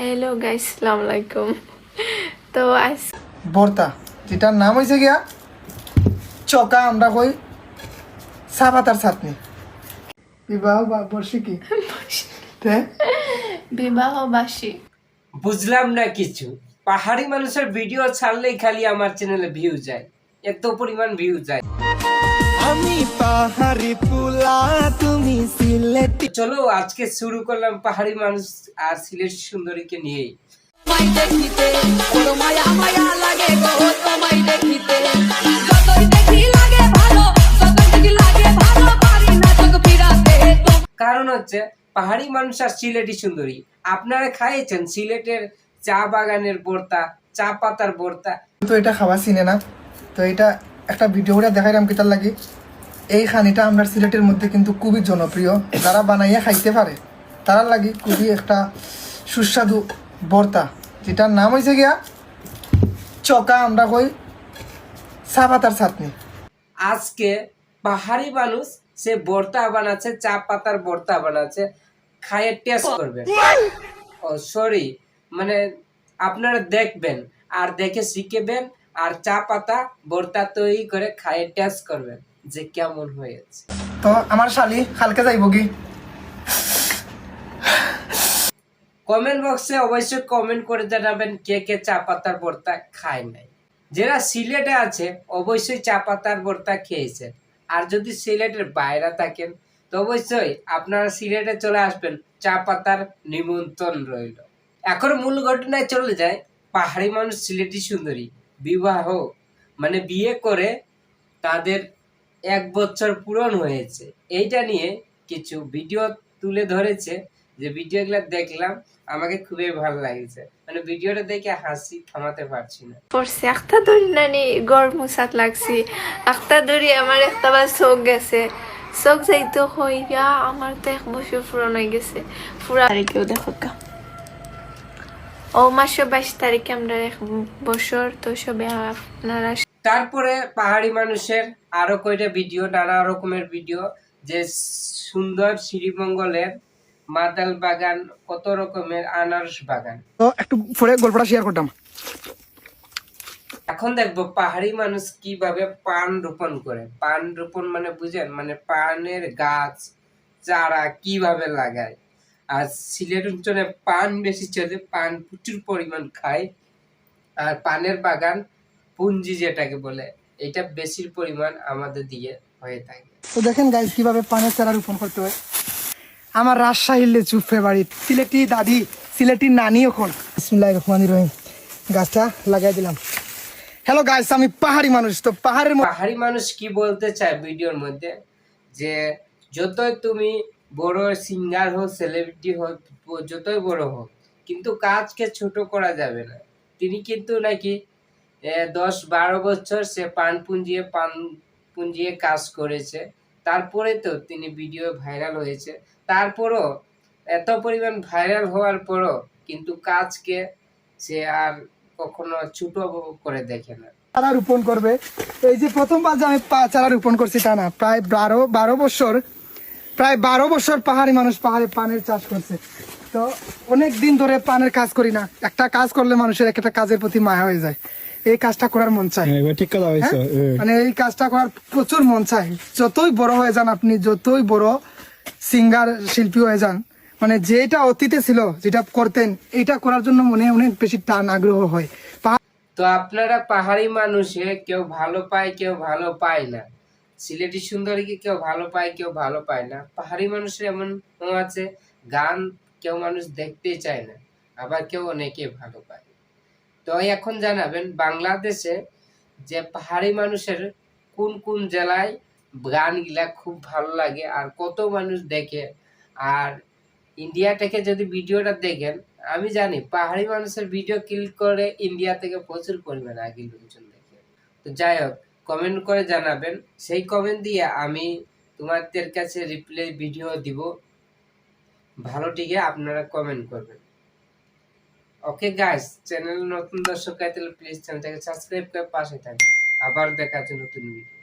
Hello guys, আসসালামু আলাইকুম। তো আজ ভর্তা যেটার নাম হয়েছে গিয়া চকা, আমরা কই চা পাতার চাটনি। বিবাহ বার্ষিকী বিবাহ বাসী। বুঝলাম না কিছু। পাহাড়ি মানুষের ভিডিও ছাড়লেই খালি আমার চ্যানেলে ভিউ যায়, এত পরিমাণ ভিউ যায়। আমি পাহাড়ি পুলা, তুমি সিলেটি। চলো আজকে শুরু করলাম পাহাড়ি মানুষ আর সিলেট সুন্দরীকে নিয়েই। কারণ হচ্ছে পাহাড়ি মানুষ আর সিলেটি সুন্দরী। আপনারা খাইয়েছেন সিলেটের চা বাগানের ভর্তা, চা পাতার ভর্তা। তো এটা খাওয়া চিনে না, তো এটা একটা ভিডিও করে দেখাইলাম কিতার লাগি। এই খানিটা আমরা সিলেটের মধ্যে কিন্তু খুবই জনপ্রিয়, যারা বানাইয়া খাইতে পারে তারা লাগি খুবই একটা সুস্বাদু ভর্তা, যেটার নাম হয়েছে গিয়া চকা, আমরা কই চা পাতার চাটনি। আজকে পাহাড়ি মানুষ সে ভর্তা বানাচ্ছে, চা পাতার ভর্তা বানাচ্ছে, খাইয়ে টেস্ট করবেন। ও সরি, মানে আপনারা দেখবেন আর দেখে শিখবেন, আর চা পাতা ভর্তা তৈরি করে খাইয়ে টেস্ট করবেন যে কেমন হয়েছে। তো আমার শালি কালকে যাইব কি? কমেন্ট বক্সে অবশ্যই কমেন্ট করে জানাবেন কে কে চা পাতার ভর্তা খায় নাই। যারা সিলেটে আছে অবশ্যই চা পাতার ভর্তা খেয়েছেন, আর যদি সিলেটের বাইরে থাকেন তো অবশ্যই আপনারা সিলেটে চলে আসবেন, চা পাতার নিমন্ত্রণ রইল। এখন মূল ঘটনায় চলে যায়। পাহাড়ি মানুষ সিলেটি সুন্দরী বিবাহ মানে বিয়ে করে তাদের 1 বছর পূরণ হয়েছে, এইটা নিয়ে কিছু ভিডিও তুলে ধরেছে। যে ভিডিওগুলো দেখলাম আমাকে খুবই ভালো লাগছে, মানে ভিডিওটা দেখে হাসি থামাতে পারছি না। পড়ছে একটা দড়ি নানি গড় মুসাত লাগছি, একটা দড়ি আমার একটা বার চোখ গেছে, চোখ যাইতো হইয়া আমার তো 1 বছর পুরন হয়ে গেছে। পুরা তারিখেও দেখো কা ও মাসে 22 তারিখে আমরা 1 বছর। তো সবে আপনারা তারপরে পাহাড়ি মানুষের আরো কয়টা ভিডিও, নানা রকমের ভিডিও, যে সুন্দর শ্রীমঙ্গলের মাদাল বাগান, কত রকমের আনারস বাগান। তো একটু পরে গল্পটা শেয়ার করতাম। এখন দেখবো পাহাড়ি মানুষ কিভাবে পান রোপণ করে। পান রোপণ মানে বুঝেন, মানে পানের গাছ চারা কিভাবে লাগায়। আর সিলেট অঞ্চলে পান বেশি চলে, পান প্রচুর পরিমাণ খায়, আর পানের বাগান পুঞ্জি যেটাকে বলে, এটা বেশির পরিমাণ আমাদের দিয়ে হয়ে থাকে। তো দেখেন গাইজ কিভাবে পানের চারা রোপণ করতে হয়। আমার রাজশাহীর লেচু ফেভারিট, সিলেটি দাদি, সিলেটি নানি। এখন বিসমিল্লাহির রহমানির রহিম, গাছটা লাগাই দিলাম। হ্যালো গাইস, আমি পাহাড়ি মানুষ। তো পাহাড়ি মানুষ কি বলতে চায় ভিডিওর মধ্যে, যে যতই তুমি বড় সিঙ্গার হোক, সেলিব্রিটি হোক, যতই বড় হোক, কিন্তু কাজকে ছোট করা যাবে না। তিনি কিন্তু নাকি 10-12 বছর সে পান পুঞ্জিয়ে কাজ করেছে, তারপরে তো তিনি ভিডিও ভাইরাল হয়েছে। তারপরও এত পরিমাণ ভাইরাল হওয়ার পরও কিন্তু কাজকে সে আর কখনো ছোট করে দেখে না। চারা রোপণ করবে, এই যে প্রথমবার যে আমি চারা রোপণ করছি তা না, প্রায় 12 বছর পাহাড়ি মানুষ পাহাড়ে পানের চাষ করছে। তো অনেক দিন ধরে পানের কাজ করি না, একটা কাজ করলে মানুষের একটা কাজের প্রতি মায়া হয়ে যায়, এই কাজটা করার মন চায়। ঠিক কথা হইছে। মানে এই কাজটা করার প্রচুর মন চায়। যতই বড় হয়ে যান আপনি, যতই বড় সিঙ্গার শিল্পী হয়ে যান, মানে যেটা অতীতে ছিল, যেটা করতেন, এটা করার জন্য মনে অনেক বেশি টান আগ্রহ হয়। তো আপনারা পাহাড়ি মানুষে কেউ ভালো পায়, কেউ ভালো পায় না। সিলেটি সুন্দরীকে কেউ ভালো পায়, কেউ ভালো পায় না। পাহাড়ি মানুষের এমন আছে, গান কেউ মানুষ দেখতেই চায় না, আবার কেউ অনেকে ভালো পায়। তো এখন জানাবেন বাংলাদেশে যে পাহাড়ি মানুষের কোন কোন জেলায় গানগুলা খুব ভালো লাগে আর কত মানুষ দেখে। আর ইন্ডিয়া থেকে যদি ভিডিওটা দেখেন, আমি জানি পাহাড়ি মানুষের ভিডিও ক্লিক করে ইন্ডিয়া থেকে প্রচুর পরিমাণে আগে লোকজন দেখে। তো যাই হোক, কমেন্ট করে জানাবেন, সেই কমেন্ট দিয়ে আমি তোমাদের কাছে রিপ্লাই ভিডিও দিব। ভালো টিকে আপনারা কমেন্ট করবেন। ওকে গাইস, চ্যানেল নতুন দর্শক তাহলে প্লিজ চ্যানেলটাকে সাবস্ক্রাইব করে পাশে থাকবেন। আবার দেখা হচ্ছে নতুন ভিডিও।